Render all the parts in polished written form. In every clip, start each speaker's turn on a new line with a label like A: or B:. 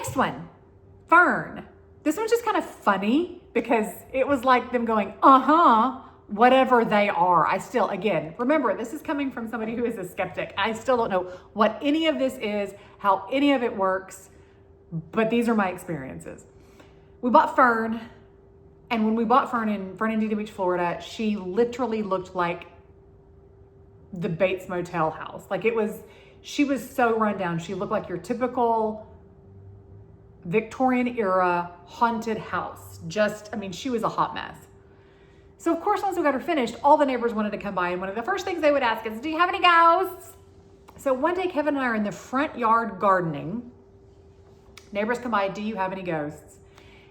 A: Next one, Fern. This one's just kind of funny because it was like them going, whatever they are. I still, again, remember, this is coming from somebody who is a skeptic. I still don't know what any of this is, how any of it works, but these are my experiences. We bought Fern, and when we bought Fern in Fernandina Beach, Florida, she literally looked like the Bates Motel house. Like she was so run down. She looked like your typical Victorian era haunted house. She was a hot mess. So of course, once we got her finished, all the neighbors wanted to come by, and one of the first things they would ask is, do you have any ghosts? So one day, Kevin and I are in the front yard gardening. Neighbors come by, do you have any ghosts?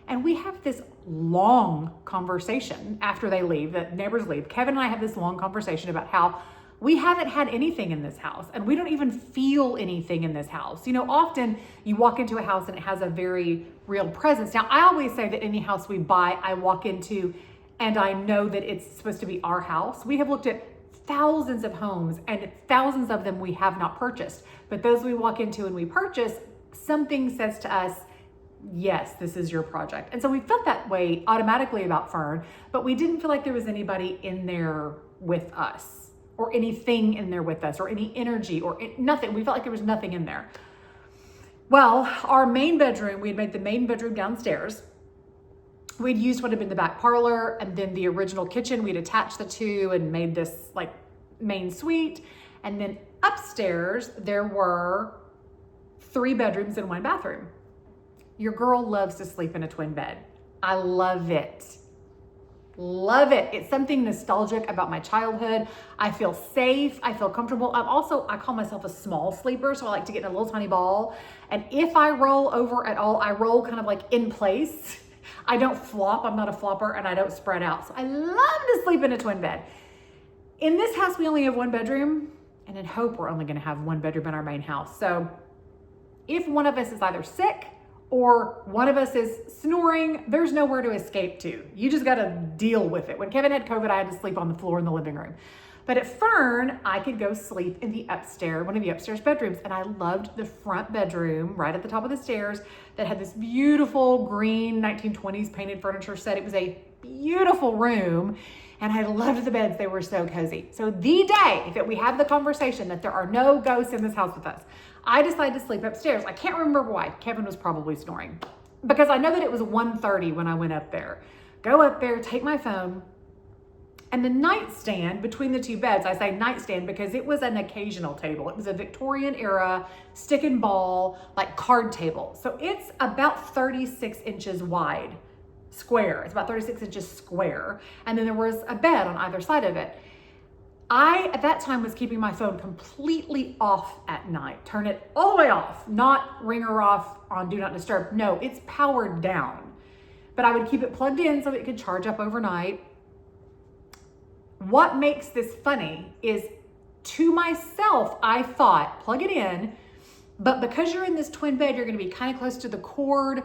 A: And we have this long conversation after they leave, the neighbors leave. Kevin and I have this long conversation about how we haven't had anything in this house, and we don't even feel anything in this house. You know, often you walk into a house and it has a very real presence. Now, I always say that any house we buy, I walk into and I know that it's supposed to be our house. We have looked at thousands of homes, and thousands of them we have not purchased. But those we walk into and we purchase, something says to us, yes, this is your project. And so we felt that way automatically about Fern, but we didn't feel like there was anybody in there with us, or anything in there with us, or any energy, or nothing. We felt like there was nothing in there. Well, our main bedroom, we had made the main bedroom downstairs. We'd used what had been the back parlor, and then the original kitchen. We'd attached the two and made this like main suite. And then upstairs, there were 3 bedrooms and 1 bathroom. Your girl loves to sleep in a twin bed. I love it. Love it. It's something nostalgic about my childhood. I feel safe. I feel comfortable. I call myself a small sleeper, so I like to get in a little tiny ball. And if I roll over at all, I roll kind of like in place. I don't flop. I'm not a flopper, and I don't spread out. So I love to sleep in a twin bed. In this house, we only have 1 bedroom, and in hope we're only going to have 1 bedroom in our main house. So if one of us is either sick or one of us is snoring, there's nowhere to escape to. You just got to deal with it. When Kevin had COVID, I had to sleep on the floor in the living room. But at Fern, I could go sleep in one of the upstairs bedrooms. And I loved the front bedroom right at the top of the stairs that had this beautiful green 1920s painted furniture set. It was a beautiful room. And I loved the beds. They were so cozy. So the day that we have the conversation that there are no ghosts in this house with us, I decided to sleep upstairs. I can't remember why. Kevin was probably snoring, because I know that it was 1:30 when I went up there. Go up there, take my phone, and the nightstand between the 2 beds, I say nightstand because it was an occasional table. It was a Victorian era stick and ball, like card table. So it's about 36 inches wide, square. It's about 36 inches square. And then there was a bed on either side of it. I, at that time, was keeping my phone completely off at night. Turn it all the way off, not ringer off on do not disturb. No, it's powered down. But I would keep it plugged in so it could charge up overnight. What makes this funny is, to myself, I thought, plug it in, but because you're in this twin bed, you're gonna be kind of close to the cord,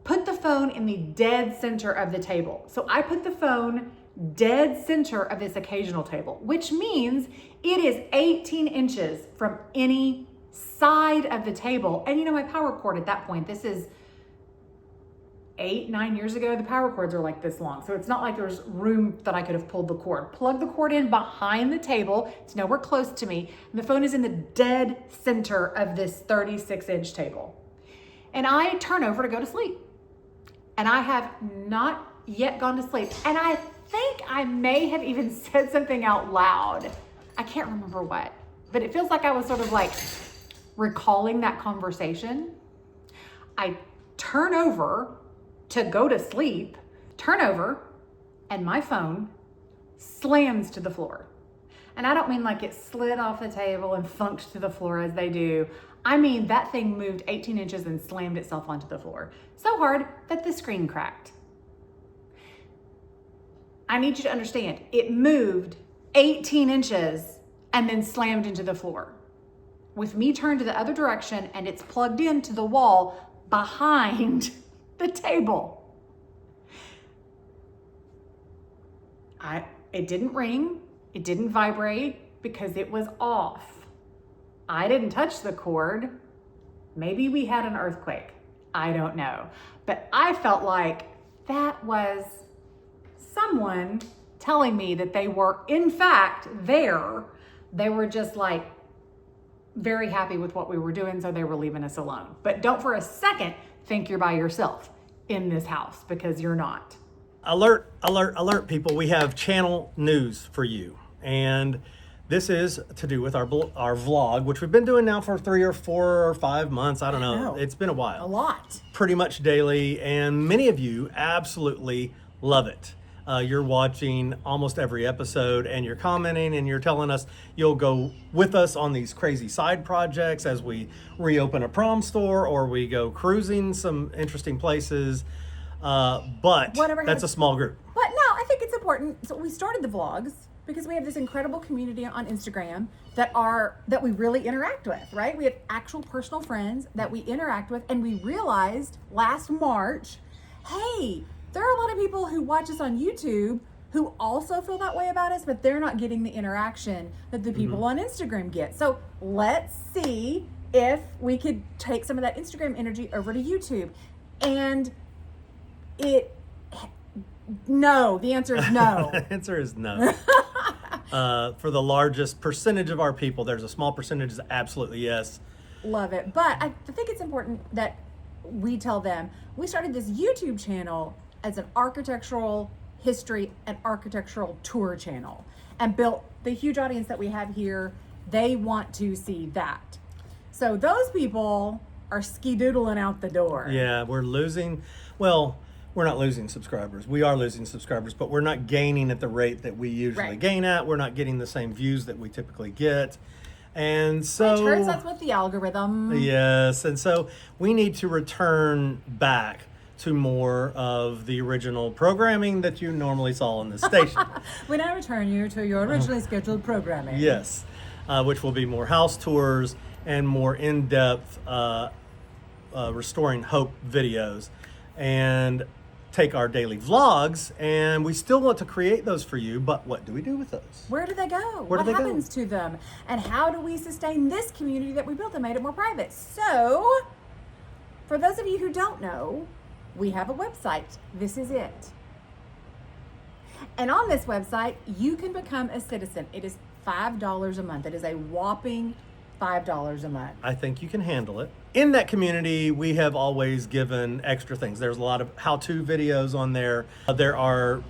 A: put the phone in the dead center of the table. So I put the phone dead center of this occasional table, which means it is 18 inches from any side of the table. And you know, my power cord at that point, this is 8-9 years ago, the power cords are like this long. So it's not like there's room that I could have pulled the cord. Plug the cord in behind the table. It's nowhere close to me. And the phone is in the dead center of this 36-inch table. And I turn over to go to sleep. And I have not yet gone to sleep. And I think I may have even said something out loud. I can't remember what, but it feels like I was sort of like recalling that conversation. I turn over to go to sleep, turn over, and my phone slams to the floor. And I don't mean like it slid off the table and funked to the floor as they do. I mean, that thing moved 18 inches and slammed itself onto the floor. So hard that the screen cracked. I need you to understand, it moved 18 inches and then slammed into the floor. With me turned to the other direction, and it's plugged into the wall behind the table. It didn't ring, it didn't vibrate because it was off. I didn't touch the cord. Maybe we had an earthquake. I don't know. But I felt like that was someone telling me that they were, in fact, there. They were just like very happy with what we were doing, so they were leaving us alone. But don't for a second think you're by yourself in this house, because you're not.
B: Alert, alert, alert, people. We have channel news for you. And this is to do with our vlog, which we've been doing now for 3 or 4 or 5 months. I don't know. It's been a while.
A: A lot.
B: Pretty much daily. And many of you absolutely love it. You're watching almost every episode and you're commenting and you're telling us you'll go with us on these crazy side projects as we reopen a prom store or we go cruising some interesting places. But that's a small group.
C: But no, I think it's important. So we started the vlogs because we have this incredible community on Instagram that we really interact with, right? We have actual personal friends that we interact with, and we realized last March, hey, there are a lot of people who watch us on YouTube who also feel that way about us, but they're not getting the interaction that the people on Instagram get. So let's see if we could take some of that Instagram energy over to YouTube. And the answer is no.
B: The answer is no. For the largest percentage of our people, there's a small percentage that's absolutely yes.
C: Love it. But I think it's important that we tell them we started this YouTube channel as an architectural history and architectural tour channel, and built the huge audience that we have here. They want to see that. So those people are ski-doodling out the door.
B: Yeah, we're not losing subscribers. We are losing subscribers, but we're not gaining at the rate that we usually gain at. We're not getting the same views that we typically get. And so
C: it turns out with the algorithm.
B: Yes, and so we need to return back to more of the original programming that you normally saw on this station.
C: When I return you to your originally scheduled programming.
B: Yes, which will be more house tours and more in-depth Restoring Hope videos, and take our daily vlogs, and we still want to create those for you, but what do we do with those?
C: Where do they go? What happens to them? And how do we sustain this community that we built and made it more private? So, for those of you who don't know, we have a website. This is it. And on this website, you can become a citizen. It is $5 a month. It is a whopping $5 a month.
B: I think you can handle it. In that community, we have always given extra things. There's a lot of how-to videos on there. There are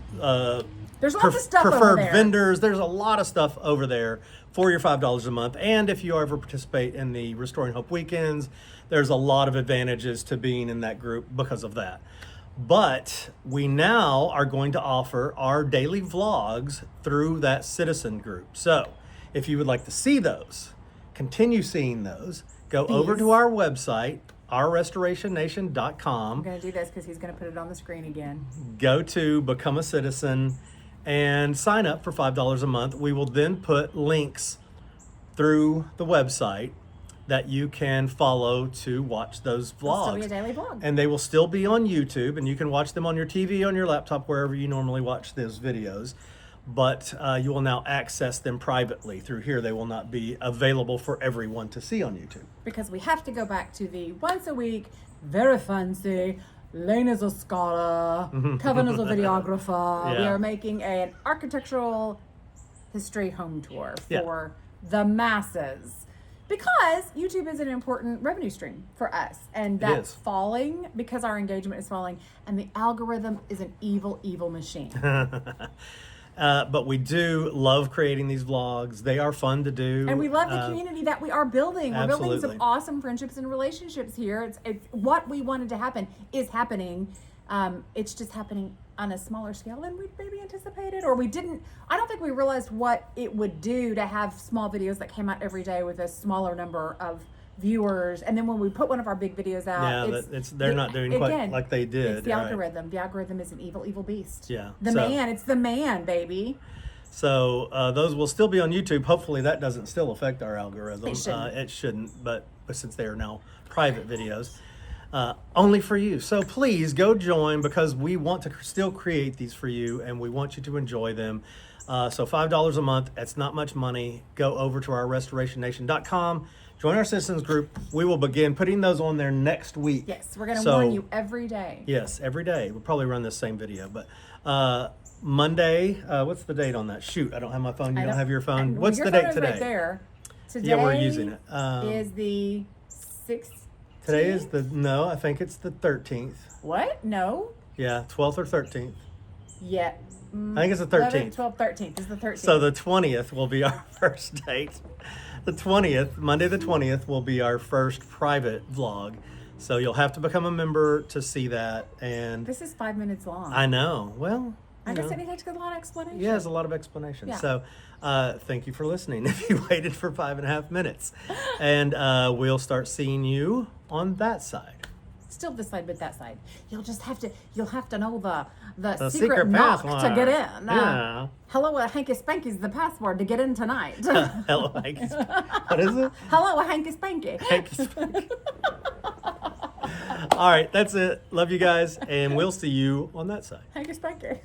C: there's lots of stuff
B: preferred
C: over there.
B: vendors. There's a lot of stuff over there for your $5 a month. And if you ever participate in the Restoring Hope weekends, there's a lot of advantages to being in that group because of that. But we now are going to offer our daily vlogs through that citizen group. So if you would like to see those, continue seeing those, go over to our website, ourrestorationnation.com.
C: I'm going to do this because he's going to put it on the screen again.
B: Go to Become a Citizen and sign up for $5 a month. We will then put links through the website that you can follow to watch those vlogs.
C: It'll still be a daily vlog.
B: And they will still be on YouTube, and you can watch them on your TV, on your laptop, wherever you normally watch those videos. But you will now access them privately through here. They will not be available for everyone to see on YouTube.
C: Because we have to go back to the once a week, very fancy, Laine is a scholar, Kevin is a videographer.
B: Yeah.
C: We are making an architectural history home tour for the masses. Because YouTube is an important revenue stream for us. And that's falling because our engagement is falling. And the algorithm is an evil, evil machine.
B: But we do love creating these vlogs. They are fun to do.
C: And we love the community that we are building. We're building
B: Absolutely.
C: some awesome friendships and relationships here. It's what we wanted to happen is happening. It's just happening on a smaller scale than we maybe anticipated, or we didn't. I don't think we realized what it would do to have small videos that came out every day with a smaller number of viewers. And then when we put one of our big videos out,
B: they're not doing quite like they did.
C: It's the algorithm. The algorithm is an evil, evil beast.
B: Yeah.
C: It's the man, baby.
B: So those will still be on YouTube. Hopefully that doesn't still affect our algorithm.
C: It shouldn't.
B: It shouldn't, but since they are now private videos. only for you. So please go join, because we want to still create these for you and we want you to enjoy them. So $5 a month, that's not much money. Go over to our restorationnation.com, join our citizens group. We will begin putting those on there next week.
C: Yes, we're going to warn you every day.
B: Yes, every day. We'll probably run this same video, but Monday, what's the date on that? Shoot, I don't have my phone. You don't have your phone. What's
C: your
B: the
C: phone
B: date
C: is
B: today?
C: Right there. Today
B: Yeah, we're using it.
C: Is the 6th.
B: Today is no, I think it's the 13th.
C: What? No.
B: Yeah, 12th or 13th.
C: Yeah.
B: I think it's the 13th.
C: 11, 12, 13th is the 13th.
B: So the 20th will be our first date. The 20th, Monday the 20th, will be our first private vlog. So you'll have to become a member to see that. And
C: this is 5 minutes long.
B: I know. Well,
C: I guess it takes a lot of explanation.
B: yeah, there's a lot of explanation.
C: Yeah.
B: So thank you for listening if you waited for 5.5 minutes. And we'll start seeing you on that side.
C: Still this side, but that side. You'll have to know the
B: secret
C: knock
B: password.
C: to get in.
B: Yeah.
C: Hello, Hanky Spanky's the password to get in tonight.
B: Hello, Hanky. What is it?
C: Hello, Hanky Spanky.
B: Hanky Spanky. All right, that's it. Love you guys, and we'll see you on that side.
C: Hanky Spanky.